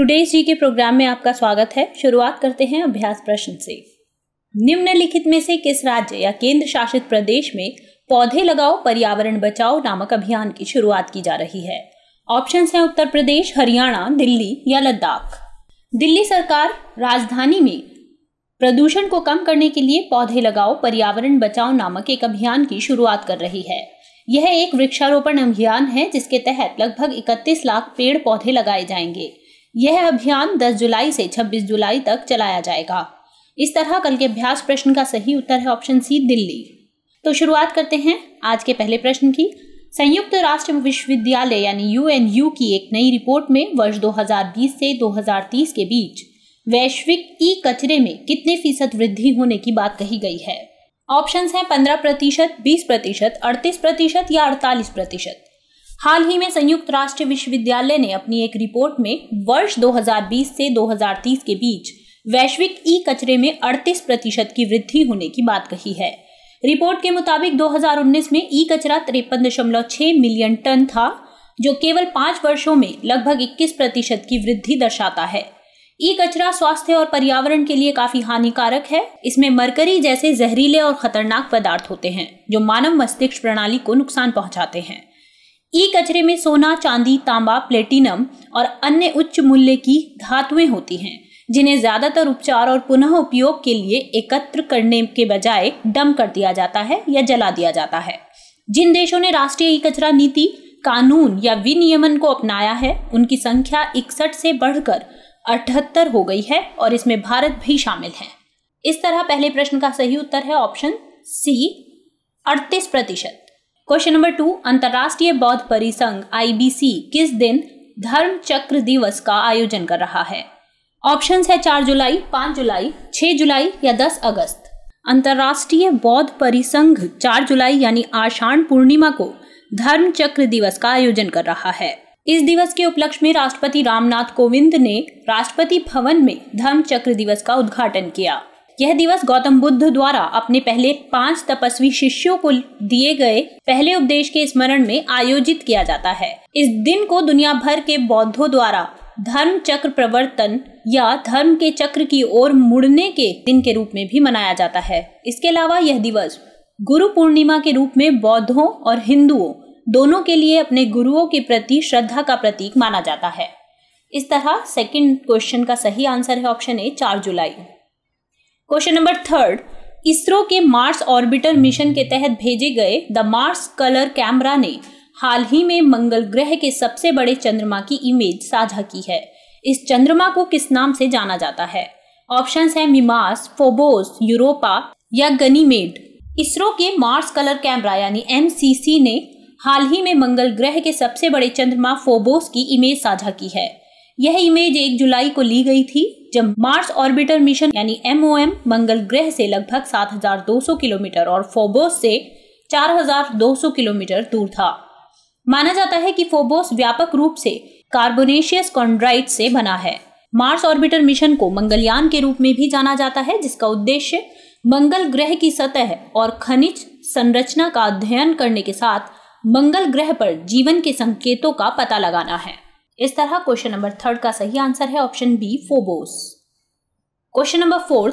Today's जी के programme में आपका स्वागत है। शुरुआत करते हैं अभ्यास प्रश्न से। निम्नलिखित में से किस राज्य या केंद्र शासित प्रदेश में पौधे लगाओ पर्यावरण बचाओ नामक अभियान की शुरुआत की जा रही है? ऑप्शंस हैं उत्तर प्रदेश, हरियाणा, दिल्ली या लद्दाख। दिल्ली सरकार राजधानी में प्रदूषण को कम करने के लिए पौधे लगाओ पर्यावरण बचाओ नामक एक अभियान की शुरुआत कर रही है। यह एक वृक्षारोपण अभियान है जिसके तहत लगभग 31 लाख पेड़ पौधे लगाए जाएंगे। यह अभियान 10 जुलाई से 26 जुलाई तक चलाया जाएगा। इस तरह कल के अभ्यास प्रश्न का सही उत्तर है ऑप्शन सी, दिल्ली। तो शुरुआत करते हैं आज के पहले प्रश्न की। संयुक्त राष्ट्र विश्वविद्यालय यानी यूएनयू की एक नई रिपोर्ट में वर्ष 2020 से 2030 के बीच वैश्विक ई कचरे में कितने फीसद वृद्धि होने की बात कही गई है? ऑप्शंस हैं 15%, 20%, 38% या 48%। हाल ही में संयुक्त राष्ट्र विश्वविद्यालय ने अपनी एक रिपोर्ट में वर्ष 2020 से 2030 के बीच वैश्विक ई कचरे में 38% की वृद्धि होने की बात कही है। रिपोर्ट के मुताबिक 2019 में ई कचरा 53.6 मिलियन टन था, जो केवल 5 वर्षों में लगभग 21% की वृद्धि दर्शाता है। ई कचरा स्वास्थ्य और पर्यावरण के लिए काफी हानिकारक है। इसमें मरकरी जैसे जहरीले और खतरनाक पदार्थ होते हैं जो मानव मस्तिष्क प्रणाली को नुकसान पहुंचाते हैं। ई कचरे में सोना, चांदी, तांबा, प्लेटिनम और अन्य उच्च मूल्य की धातुएं होती हैं, जिन्हें ज्यादातर उपचार और पुनः उपयोग के लिए एकत्र करने के बजाय डंप कर दिया जाता है या जला दिया जाता है। जिन देशों ने राष्ट्रीय ई कचरा नीति, कानून या विनियमन को अपनाया है, उनकी संख्या 61 से बढ़कर 78 हो गई है और इसमें भारत भी शामिल है। इस तरह पहले प्रश्न का सही उत्तर है ऑप्शन सी, 38%। क्वेश्चन नंबर 2, अंतर्राष्ट्रीय बौद्ध परिसंघ IBC किस दिन धर्म चक्र दिवस का आयोजन कर रहा है? ऑप्शंस है 4 जुलाई, 5 जुलाई, 6 जुलाई या 10 अगस्त। अंतर्राष्ट्रीय बौद्ध परिसंघ 4 जुलाई यानी आषाढ़ पूर्णिमा को धर्म चक्र दिवस का आयोजन कर रहा है। इस दिवस के उपलक्ष्य में राष्ट्रपति रामनाथ कोविंद ने राष्ट्रपति भवन में धर्म चक्र दिवस का उद्घाटन किया। यह दिवस गौतम बुद्ध द्वारा अपने पहले 5 तपस्वी शिष्यों को दिए गए पहले उपदेश के स्मरण में आयोजित किया जाता है। इस दिन को दुनिया भर के बौद्धों द्वारा धर्म चक्र प्रवर्तन या धर्म के चक्र की ओर मुड़ने के दिन के रूप में भी मनाया जाता है। इसके अलावा यह दिवस गुरु पूर्णिमा के रूप में बौद्धों और हिंदुओं दोनों के लिए अपने गुरुओं के प्रति श्रद्धा का प्रतीक माना जाता है। इस तरह सेकंड क्वेश्चन का सही आंसर है option A, 4 July. Question number 3, ISRO के मार्स ऑर्बिटर मिशन के तहत भेजे गए द मार्स कलर कैमरा ने हाल ही में मंगल ग्रह के सबसे बड़े चंद्रमा की इमेज साझा की है। इस चंद्रमा को किस नाम से जाना जाता है? ऑप्शंस हैं मिमास, फोबोस, यूरोपा या गनीमेड। इसरो के मार्स कलर कैमरा यानी MCC ने हाल ही में मंगल ग्रह के सबसे बड़े चंद्रमा फोबोस की इमेज साझा की है। यह इमेज 1 जुलाई को ली गई थी, जब मार्स ऑर्बिटर मिशन यानी MOM मंगल ग्रह से लगभग 7,200 किलोमीटर और फोबोस से 4,200 किलोमीटर दूर था। माना जाता है कि फोबोस व्यापक रूप से कार्बोनेशियस कॉन्ड्राइट से बना है। मार्स ऑर्बिटर मिशन को मंगलयान के रूप में भी जाना जाता है, जिसका उद्देश्य मंगल ग्रह की सतह और खनिज संरचना का अध्ययन करने के साथ मंगल ग्रह पर जीवन के संकेतों का पता लगाना है। इस तरह क्वेश्चन नंबर 3 का सही आंसर है option B, Phobos. Question number 4,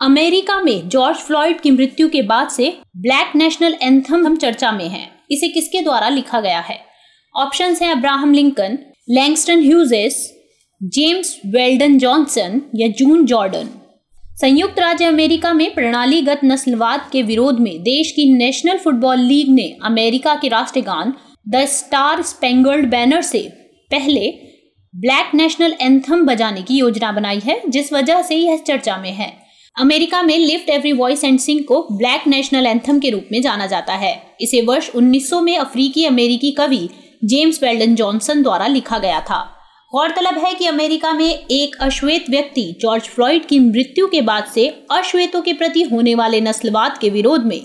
America में जॉर्ज फ्लॉयड की मृत्यु के बाद से ब्लैक नेशनल एंथम चर्चा में है। इसे किसके द्वारा लिखा गया है? ऑप्शंस हैं Abraham Lincoln, Langston Hughes, James Weldon Johnson या जून जॉर्डन। संयुक्त राज्य अमेरिका में प्रणालीगत नस्लवाद के विरोध में देश की नेशनल फुटबॉल लीग ने अमेरिका के राष्ट्रगान द स्टार स्पेंगल्ड बैनर से पहले ब्लैक नेशनल एंथम बजाने की योजना बनाई है, जिस वजह से यह चर्चा में है। अमेरिका में लिफ्ट एवरी वॉइस एंड सिंग को ब्लैक नेशनल एंथम के रूप में जाना जाता है। इसे वर्ष 1900 में अफ्रीकी अमेरिकी कवि जेम्स वेल्डन जॉनसन द्वारा लिखा गया था। गौरतलब है कि अमेरिका में एक अश्वेत व्यक्ति जॉर्ज फ्लॉयड की मृत्यु के बाद से अश्वेतों के प्रति होने वाले नस्लवाद के विरोध में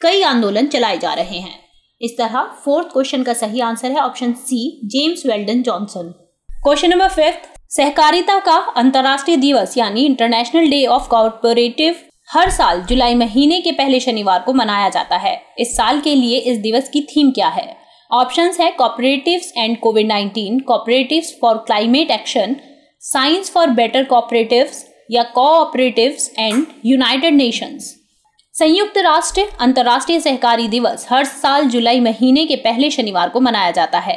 कई आंदोलन चलाए जा रहे हैं। इस तरह 4th क्वेश्चन का सही आंसर है option C, James Weldon Johnson. Question number 5, सहकारिता का अंतर्राष्ट्रीय दिवस यानी इंटरनेशनल डे ऑफ कोऑपरेटिव हर साल जुलाई महीने के पहले शनिवार को मनाया जाता है। इस साल के लिए इस दिवस की थीम क्या है? ऑप्शंस है cooperatives and covid, cooperatives for climate action, science for better cooperatives या कोऑपरेटिव्स एंड यूनाइटेड नेशंस। संयुक्त राष्ट्र अंतर्राष्ट्रीय सहकारी दिवस हर साल जुलाई महीने के पहले शनिवार को मनाया जाता है।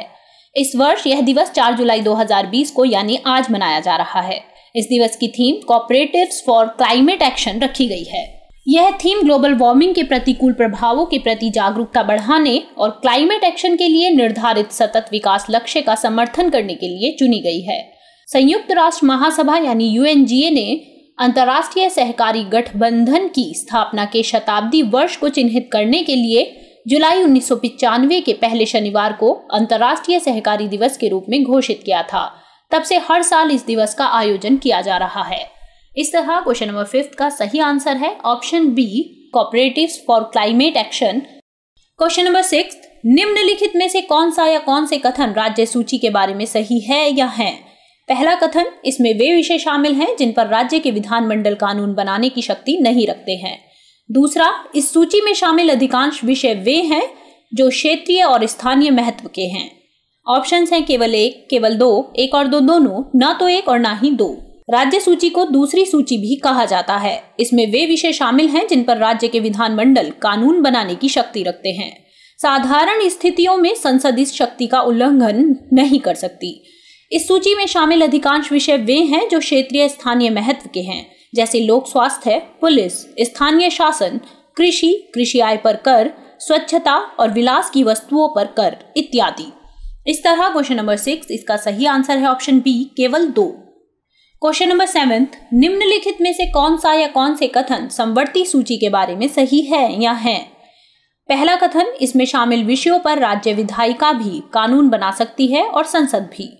इस वर्ष यह दिवस 4 जुलाई 2020 को यानी आज मनाया जा रहा है। इस दिवस की theme cooperatives for climate action रखी गई है। यह थीम ग्लोबल वार्मिंग के प्रतिकूल प्रभावों के प्रति जागरूकता बढ़ाने और क्लाइमेट एक्शन के लिए निर्धारित सतत विकास लक्ष्य का समर्थन करने के लिए चुनी गई है। संयुक्त राष्ट्र महासभा यानी UNGA ने अंतर्राष्ट्रीय सहकारी गठबंधन की स्थापना के शताब्दी वर्ष को चिन्हित करने के लिए जुलाई 1995 के पहले शनिवार को अंतर्राष्ट्रीय सहकारी दिवस के रूप में घोषित किया था। तब से हर साल इस दिवस का आयोजन किया जा रहा है। इस तरह क्वेश्चन नंबर 5 का सही आंसर है option B, cooperatives for climate action. Question number 6, निम्नलिखित में से कौन सा या कौन से कथन राज्य सूची के बारे में सही है या है? पहला कथन, इसमें वे विषय शामिल हैं जिन पर राज्य के विधानमंडल कानून बनाने की शक्ति नहीं रखते हैं। दूसरा, इस सूची में शामिल अधिकांश विषय वे हैं जो क्षेत्रीय और स्थानीय महत्व के हैं। ऑप्शंस हैं केवल 1, केवल 2, 1 और 2 दोनों, न तो 1 और न ही 2। राज्य सूची को दूसरी सूची भी कहा जाता है। इसमें वे विषय शामिल हैं जिन पर राज्य के विधानमंडल कानून बनाने की शक्ति रखते हैं। साधारण स्थितियों में संसद इस शक्ति का उल्लंघन नहीं कर सकती। इस सूची में शामिल अधिकांश विषय वे हैं जो क्षेत्रीय स्थानीय महत्व के हैं, जैसे लोक स्वास्थ्य, पुलिस, स्थानीय शासन, कृषि, कृषि आय पर कर, स्वच्छता और विलास की वस्तुओं पर कर इत्यादि। इस तरह क्वेश्चन नंबर 6 इसका सही आंसर है ऑप्शन बी, केवल 2। क्वेश्चन नंबर 7, निम्नलिखित में से कौन सा या कौन से कथन समवर्ती सूची के बारे में सही है या है? पहला कथन, इसमें शामिल विषयों पर राज्य विधायिका भी कानून बना सकती है और संसद भी।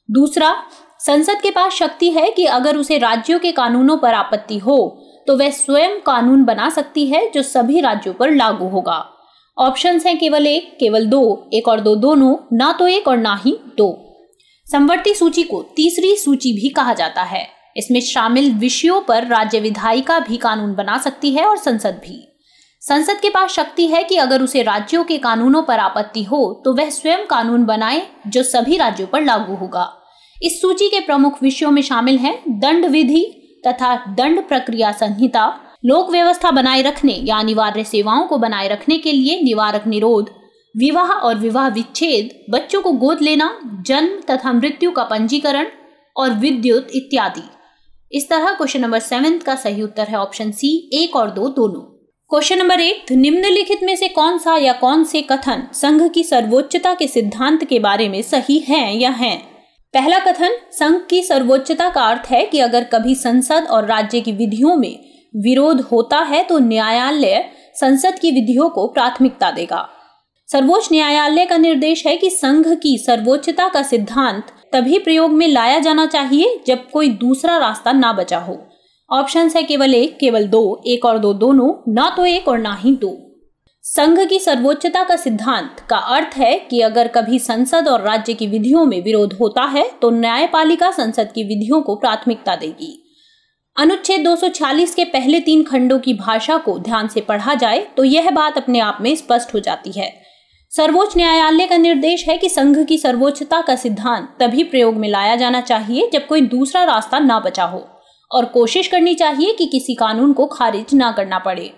दूसरा, संसद के पास शक्ति है कि अगर उसे राज्यों के कानूनों पर आपत्ति हो तो वह स्वयं कानून बना सकती है जो सभी राज्यों पर लागू होगा। ऑप्शंस हैं केवल 1, केवल 2, 1 और 2 दोनों, ना तो 1 और ना ही 2। समवर्ती सूची को तीसरी सूची भी कहा जाता है। इसमें शामिल विषयों पर राज्य विधायिका भी कानून बना सकती है और संसद भी। संसद के पास शक्ति है कि अगर उसे राज्यों के कानूनों पर आपत्ति हो तो वह स्वयं कानून बनाए जो सभी राज्यों पर लागू होगा। इस सूची के प्रमुख विषयों में शामिल हैं दंड विधि तथा दंड प्रक्रिया संहिता, लोक व्यवस्था बनाए रखने या अनिवार्य सेवाओं को बनाए रखने के लिए निवारक निरोध, विवाह और विवाह विच्छेद, बच्चों को गोद लेना, जन्म तथा मृत्यु का पंजीकरण और विद्युत इत्यादि। इस तरह क्वेश्चन नंबर 7 का सही उत्तर है ऑप्शन सी, 1 और 2 दोनों। क्वेश्चन नंबर 8, निम्नलिखित में से कौन सा या कौन से कथन संघ की सर्वोच्चता के सिद्धांत के बारे में सही है या है? पहला कथन, संघ की सर्वोच्चता का अर्थ है कि अगर कभी संसद और राज्य की विधियों में विरोध होता है तो न्यायालय संसद की विधियों को प्राथमिकता देगा। सर्वोच्च न्यायालय का निर्देश है कि संघ की सर्वोच्चता का सिद्धांत तभी प्रयोग में लाया जाना चाहिए जब कोई दूसरा रास्ता ना बचा हो। ऑप्शंस है केवल 1, केवल 2, 1 और 2 दोनों, ना तो 1 और ना ही 2। संघ की सर्वोच्चता का सिद्धांत का अर्थ है कि अगर कभी संसद और राज्य की विधियों में विरोध होता है तो न्यायपालिका संसद की विधियों को प्राथमिकता देगी। अनुच्छेद 246 के पहले 3 खंडों की भाषा को ध्यान से पढ़ा जाए तो यह बात अपने आप में स्पष्ट हो जाती है। सर्वोच्च न्यायालय का निर्देश है कि संघ की सर्वोच्चता का सिद्धांत तभी प्रयोग में लाया जाना चाहिए जब कोई दूसरा रास्ता ना बचा हो और कोशिश करनी चाहिए कि किसी कानून को खारिज ना करना पड़े।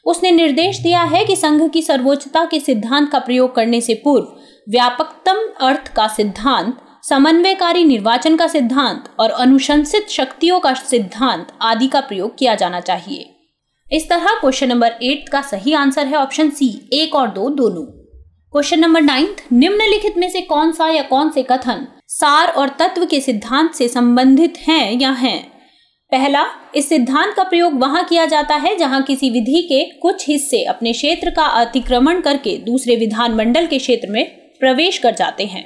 उसने निर्देश दिया है कि संघ की सर्वोच्चता के सिद्धांत का प्रयोग करने से पूर्व व्यापकतम अर्थ का सिद्धांत, समन्वयकारी निर्वाचन का सिद्धांत और अनुशंसित शक्तियों का सिद्धांत आदि का प्रयोग किया जाना चाहिए। इस तरह क्वेश्चन नंबर 8 का सही आंसर है ऑप्शन सी, 1 और 2 दोनों। क्वेश्चन नंबर 9, निम्नलिखित में से कौन सा या कौन से कथन सार और तत्व के सिद्धांत से संबंधित हैं या हैं? पहला, इस सिद्धांत का प्रयोग वहां किया जाता है जहां किसी विधि के कुछ हिस्से अपने क्षेत्र का अतिक्रमण करके दूसरे विधानमंडल के क्षेत्र में प्रवेश कर जाते हैं।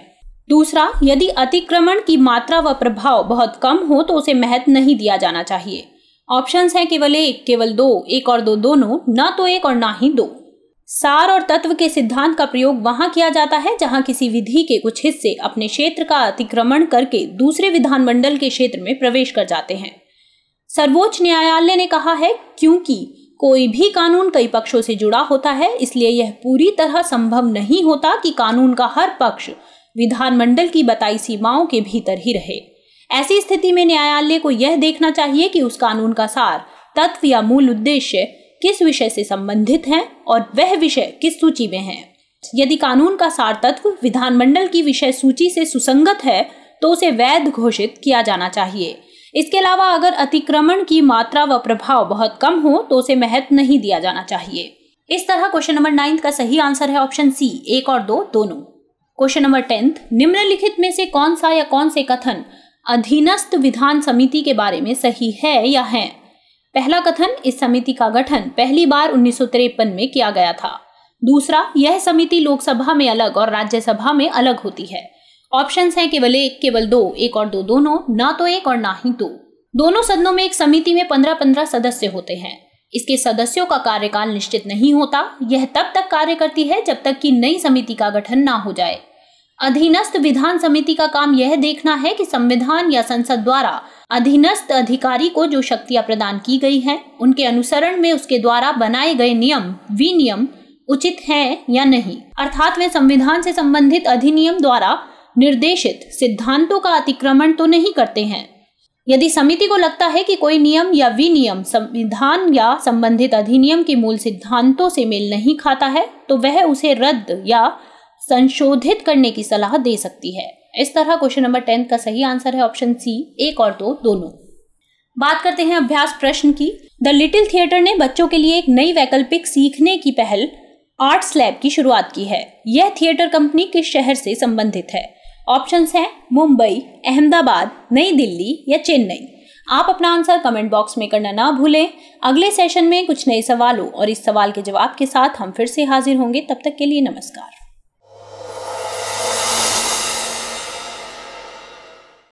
दूसरा, यदि अतिक्रमण की मात्रा व प्रभाव बहुत कम हो तो उसे महत्व नहीं दिया जाना चाहिए। ऑप्शंस हैं केवल 1, केवल 2, 1 और 2 दोनों, ना तो 1 और ना ही 2। सार और तत्व के सिद्धांत का प्रयोग वहां किया जाता है जहां किसी विधि के कुछ हिस्से अपने क्षेत्र का अतिक्रमण करके दूसरे विधानमंडल के क्षेत्र में प्रवेश कर जाते हैं। सर्वोच्च न्यायालय ने कहा है क्योंकि कोई भी कानून कई पक्षों से जुड़ा होता है, इसलिए यह पूरी तरह संभव नहीं होता कि कानून का हर पक्ष विधानमंडल की बताई सीमाओं के भीतर ही रहे। ऐसी स्थिति में न्यायालय को यह देखना चाहिए कि उस कानून का सार, तत्व या मूल उद्देश्य किस विषय से संबंधित है और वह विषय किस सूची में है। यदि कानून का सार तत्व विधानमंडल की विषय सूची से सुसंगत है तो उसे वैध घोषित किया जाना चाहिए। इसके अलावा अगर अतिक्रमण की मात्रा व प्रभाव बहुत कम हो तो उसे महत्व नहीं दिया जाना चाहिए। इस तरह क्वेश्चन नंबर 9 का सही आंसर है ऑप्शन सी, 1 और 2 दोनों। क्वेश्चन नंबर 10, निम्नलिखित में से कौन सा या कौन से कथन अधीनस्थ विधान समिति के बारे में सही है या है। पहला कथन, इस समिति का गठन पहली बार 1953 में किया गया था। दूसरा, यह समिति लोकसभा में अलग और राज्यसभा में अलग होती है। ऑप्शंस हैं केवल 1, केवल 2, 1 और 2 दोनों, ना तो 1 और ना ही 2। दोनों सदनों में एक समिति में 15-15 सदस्य होते हैं। इसके सदस्यों का कार्यकाल निश्चित नहीं होता। यह तब तक कार्य करती है जब तक कि नई समिति का गठन ना हो जाए। अधीनस्थ विधान समिति का काम यह देखना है कि संविधान या संसद द्वारा अधीनस्थ अधिकारी को जो शक्तियां प्रदान की गई हैं, उनके अनुसरण में उसके द्वारा बनाए गए नियम, विनियम उचित हैं या नहीं। अर्थात वे संविधान से संबंधित अधिनियम द्वारा निर्देशित सिद्धांतों का अतिक्रमण तो नहीं करते हैं। यदि समिति को लगता है कि कोई नियम या विनियम संविधान या संबंधित अधिनियम के मूल सिद्धांतों से मेल नहीं खाता है तो वह उसे रद्द या संशोधित करने की सलाह दे सकती है। इस तरह क्वेश्चन नंबर 10 का सही आंसर है ऑप्शन सी, 1 और 2 दोनों। बात करते हैं अभ्यास प्रश्न की। द लिटिल थिएटर ने बच्चों के लिए एक नई वैकल्पिक सीखने की पहल आर्ट्स लैब की शुरुआत की है। यह थिएटर कंपनी किस शहर से संबंधित है। ऑप्शंस हैं मुंबई, अहमदाबाद, नई दिल्ली या चेन्नई। आप अपना आंसर कमेंट बॉक्स में करना ना भूलें। अगले सेशन में कुछ नए सवालों और इस सवाल के जवाब के साथ हम फिर से हाजिर होंगे। तब तक के लिए नमस्कार।